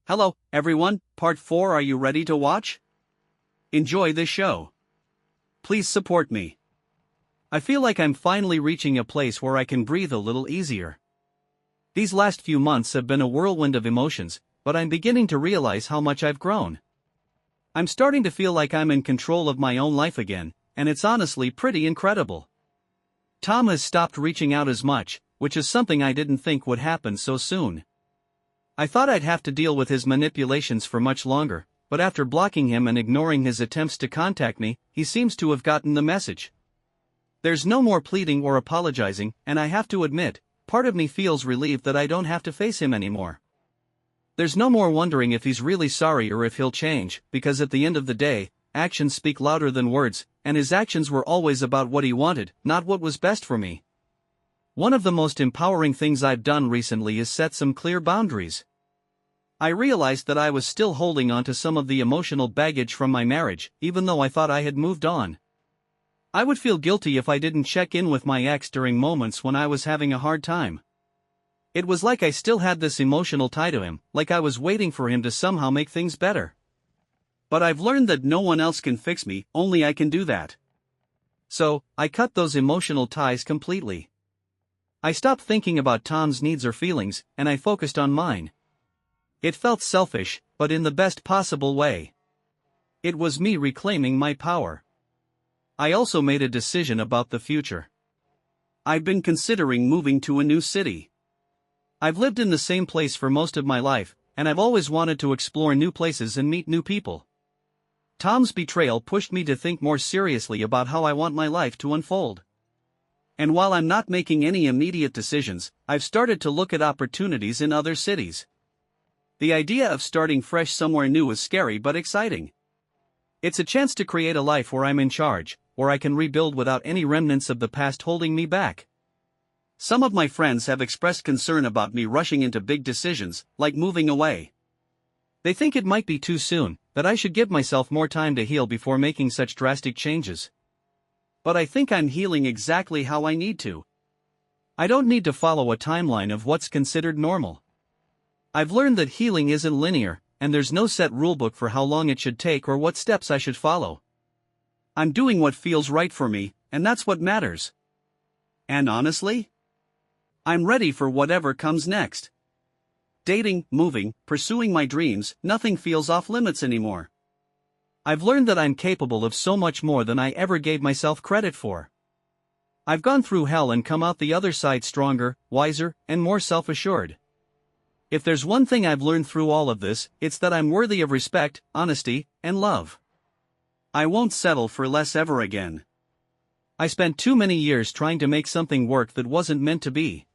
Hello, everyone, part 4. Are you ready to watch? Enjoy this show. Please support me. I feel like I'm finally reaching a place where I can breathe a little easier. These last few months have been a whirlwind of emotions, but I'm beginning to realize how much I've grown. I'm starting to feel like I'm in control of my own life again, and it's honestly pretty incredible. Tom has stopped reaching out as much, which is something I didn't think would happen so soon. I thought I'd have to deal with his manipulations for much longer, but after blocking him and ignoring his attempts to contact me, he seems to have gotten the message. There's no more pleading or apologizing, and I have to admit, part of me feels relieved that I don't have to face him anymore. There's no more wondering if he's really sorry or if he'll change, because at the end of the day, actions speak louder than words, and his actions were always about what he wanted, not what was best for me. One of the most empowering things I've done recently is set some clear boundaries. I realized that I was still holding on to some of the emotional baggage from my marriage, even though I thought I had moved on. I would feel guilty if I didn't check in with my ex during moments when I was having a hard time. It was like I still had this emotional tie to him, like I was waiting for him to somehow make things better. But I've learned that no one else can fix me, only I can do that. So, I cut those emotional ties completely. I stopped thinking about Tom's needs or feelings, and I focused on mine. It felt selfish, but in the best possible way. It was me reclaiming my power. I also made a decision about the future. I've been considering moving to a new city. I've lived in the same place for most of my life, and I've always wanted to explore new places and meet new people. Tom's betrayal pushed me to think more seriously about how I want my life to unfold. And while I'm not making any immediate decisions, I've started to look at opportunities in other cities. The idea of starting fresh somewhere new is scary but exciting. It's a chance to create a life where I'm in charge, where I can rebuild without any remnants of the past holding me back. Some of my friends have expressed concern about me rushing into big decisions, like moving away. They think it might be too soon, that I should give myself more time to heal before making such drastic changes. But I think I'm healing exactly how I need to. I don't need to follow a timeline of what's considered normal. I've learned that healing isn't linear, and there's no set rulebook for how long it should take or what steps I should follow. I'm doing what feels right for me, and that's what matters. And honestly, I'm ready for whatever comes next. Dating, moving, pursuing my dreams, nothing feels off limits anymore. I've learned that I'm capable of so much more than I ever gave myself credit for. I've gone through hell and come out the other side stronger, wiser, and more self-assured. If there's one thing I've learned through all of this, it's that I'm worthy of respect, honesty, and love. I won't settle for less ever again. I spent too many years trying to make something work that wasn't meant to be.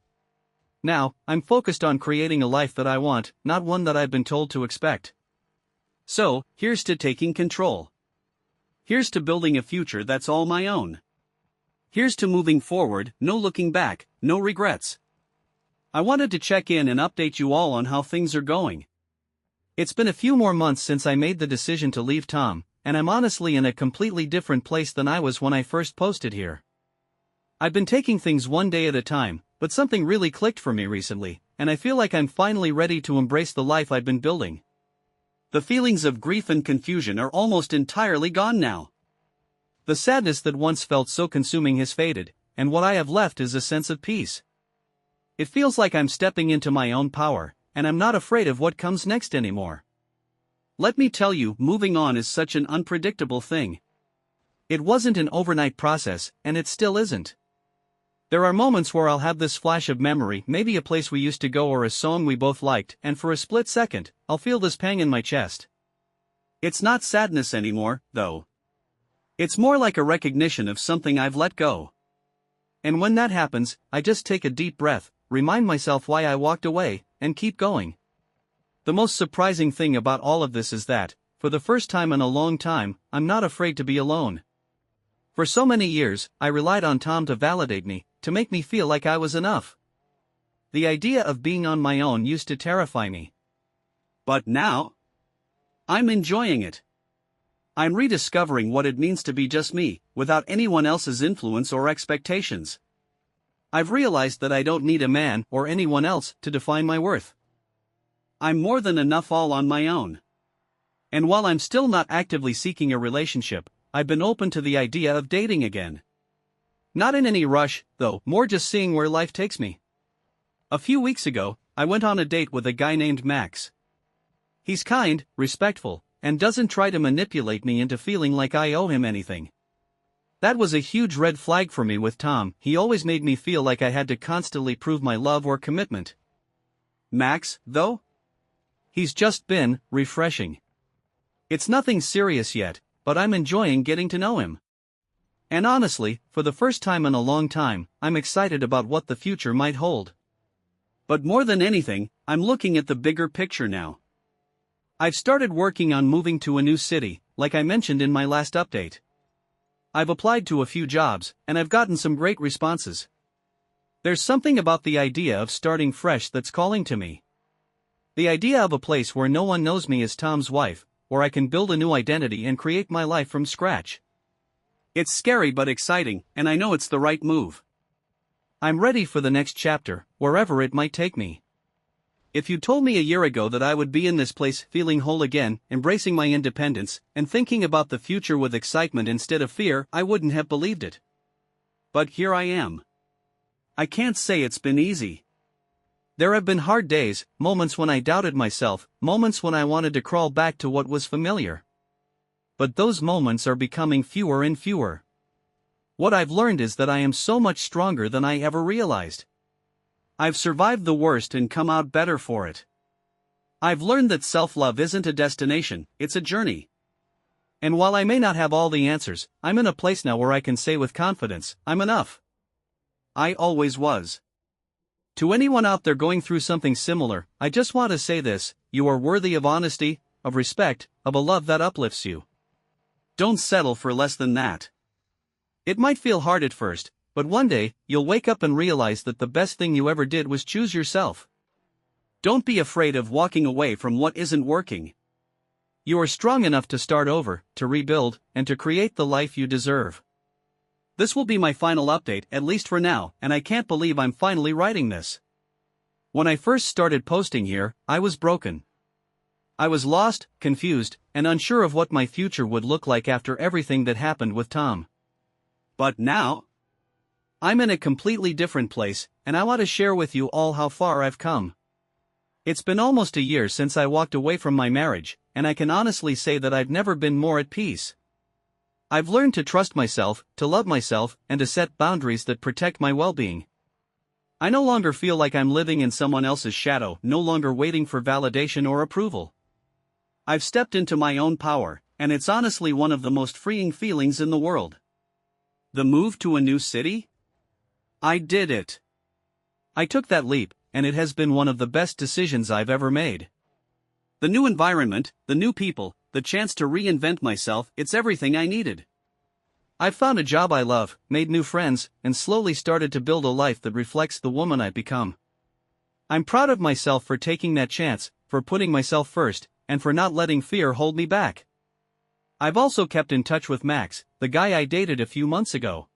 Now, I'm focused on creating a life that I want, not one that I've been told to expect. So, here's to taking control. Here's to building a future that's all my own. Here's to moving forward, no looking back, no regrets. I wanted to check in and update you all on how things are going. It's been a few more months since I made the decision to leave Tom, and I'm honestly in a completely different place than I was when I first posted here. I've been taking things one day at a time, but something really clicked for me recently, and I feel like I'm finally ready to embrace the life I've been building. The feelings of grief and confusion are almost entirely gone now. The sadness that once felt so consuming has faded, and what I have left is a sense of peace. It feels like I'm stepping into my own power, and I'm not afraid of what comes next anymore. Let me tell you, moving on is such an unpredictable thing. It wasn't an overnight process, and it still isn't. There are moments where I'll have this flash of memory, maybe a place we used to go or a song we both liked, and for a split second, I'll feel this pang in my chest. It's not sadness anymore, though. It's more like a recognition of something I've let go. And when that happens, I just take a deep breath, remind myself why I walked away, and keep going. The most surprising thing about all of this is that, for the first time in a long time, I'm not afraid to be alone. For so many years, I relied on Tom to validate me, to make me feel like I was enough. The idea of being on my own used to terrify me. But now, I'm enjoying it. I'm rediscovering what it means to be just me, without anyone else's influence or expectations. I've realized that I don't need a man or anyone else to define my worth. I'm more than enough all on my own. And while I'm still not actively seeking a relationship, I've been open to the idea of dating again. Not in any rush, though, more just seeing where life takes me. A few weeks ago, I went on a date with a guy named Max. He's kind, respectful, and doesn't try to manipulate me into feeling like I owe him anything. That was a huge red flag for me with Tom. He always made me feel like I had to constantly prove my love or commitment. Max, though? He's just been refreshing. It's nothing serious yet, but I'm enjoying getting to know him. And honestly, for the first time in a long time, I'm excited about what the future might hold. But more than anything, I'm looking at the bigger picture now. I've started working on moving to a new city, like I mentioned in my last update. I've applied to a few jobs, and I've gotten some great responses. There's something about the idea of starting fresh that's calling to me. The idea of a place where no one knows me as Tom's wife, where I can build a new identity and create my life from scratch. It's scary but exciting, and I know it's the right move. I'm ready for the next chapter, wherever it might take me. If you told me a year ago that I would be in this place feeling whole again, embracing my independence, and thinking about the future with excitement instead of fear, I wouldn't have believed it. But here I am. I can't say it's been easy. There have been hard days, moments when I doubted myself, moments when I wanted to crawl back to what was familiar. But those moments are becoming fewer and fewer. What I've learned is that I am so much stronger than I ever realized. I've survived the worst and come out better for it. I've learned that self-love isn't a destination, it's a journey. And while I may not have all the answers, I'm in a place now where I can say with confidence, I'm enough. I always was. To anyone out there going through something similar, I just want to say this: you are worthy of honesty, of respect, of a love that uplifts you. Don't settle for less than that. It might feel hard at first, but one day, you'll wake up and realize that the best thing you ever did was choose yourself. Don't be afraid of walking away from what isn't working. You are strong enough to start over, to rebuild, and to create the life you deserve. This will be my final update, at least for now, and I can't believe I'm finally writing this. When I first started posting here, I was broken. I was lost, confused, and unsure of what my future would look like after everything that happened with Tom. But now, I'm in a completely different place, and I want to share with you all how far I've come. It's been almost a year since I walked away from my marriage, and I can honestly say that I've never been more at peace. I've learned to trust myself, to love myself, and to set boundaries that protect my well-being. I no longer feel like I'm living in someone else's shadow, no longer waiting for validation or approval. I've stepped into my own power, and it's honestly one of the most freeing feelings in the world. The move to a new city? I did it. I took that leap, and it has been one of the best decisions I've ever made. The new environment, the new people, the chance to reinvent myself, it's everything I needed. I've found a job I love, made new friends, and slowly started to build a life that reflects the woman I've become. I'm proud of myself for taking that chance, for putting myself first, and for not letting fear hold me back. I've also kept in touch with Max, the guy I dated a few months ago.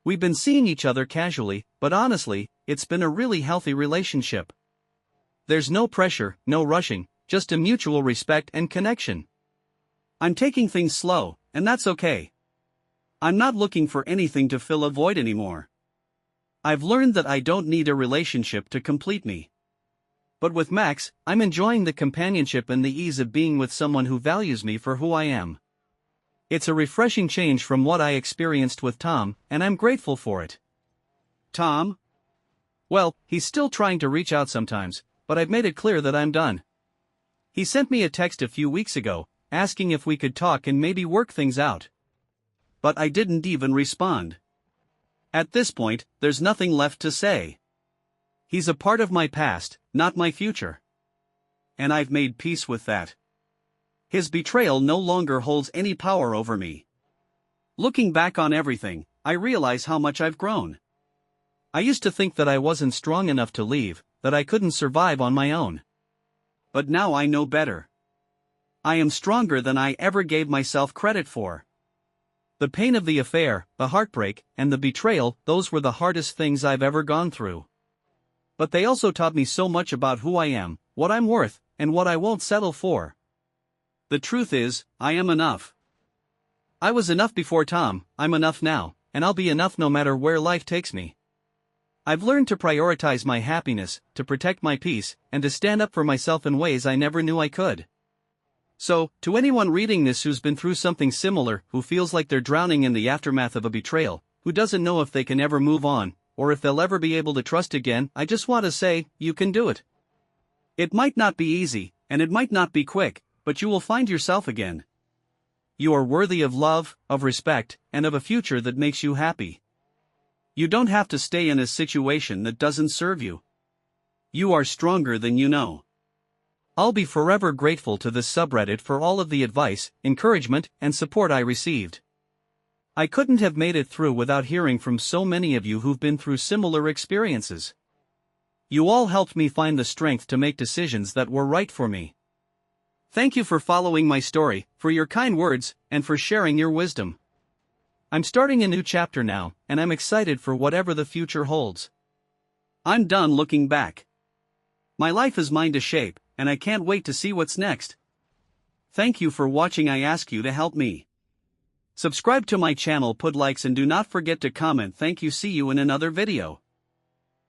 We've been seeing each other casually, but honestly, it's been a really healthy relationship. There's no pressure, no rushing, just a mutual respect and connection. I'm taking things slow, and that's okay. I'm not looking for anything to fill a void anymore. I've learned that I don't need a relationship to complete me. But with Max, I'm enjoying the companionship and the ease of being with someone who values me for who I am. It's a refreshing change from what I experienced with Tom, and I'm grateful for it. Tom? Well, he's still trying to reach out sometimes, but I've made it clear that I'm done. He sent me a text a few weeks ago, asking if we could talk and maybe work things out. But I didn't even respond. At this point, there's nothing left to say. He's a part of my past, not my future. And I've made peace with that. His betrayal no longer holds any power over me. Looking back on everything, I realize how much I've grown. I used to think that I wasn't strong enough to leave, that I couldn't survive on my own. But now I know better. I am stronger than I ever gave myself credit for. The pain of the affair, the heartbreak, and the betrayal, those were the hardest things I've ever gone through. But they also taught me so much about who I am, what I'm worth, and what I won't settle for. The truth is, I am enough. I was enough before Tom, I'm enough now, and I'll be enough no matter where life takes me. I've learned to prioritize my happiness, to protect my peace, and to stand up for myself in ways I never knew I could. So, to anyone reading this who's been through something similar, who feels like they're drowning in the aftermath of a betrayal, who doesn't know if they can ever move on, or if they'll ever be able to trust again, I just want to say, you can do it. It might not be easy, and it might not be quick, but you will find yourself again. You are worthy of love, of respect, and of a future that makes you happy. You don't have to stay in a situation that doesn't serve you. You are stronger than you know. I'll be forever grateful to this subreddit for all of the advice, encouragement, and support I received. I couldn't have made it through without hearing from so many of you who've been through similar experiences. You all helped me find the strength to make decisions that were right for me. Thank you for following my story, for your kind words, and for sharing your wisdom. I'm starting a new chapter now, and I'm excited for whatever the future holds. I'm done looking back. My life is mine to shape, and I can't wait to see what's next. Thank you for watching. I ask you to help me. Subscribe to my channel, put likes, and do not forget to comment. Thank you. See you in another video.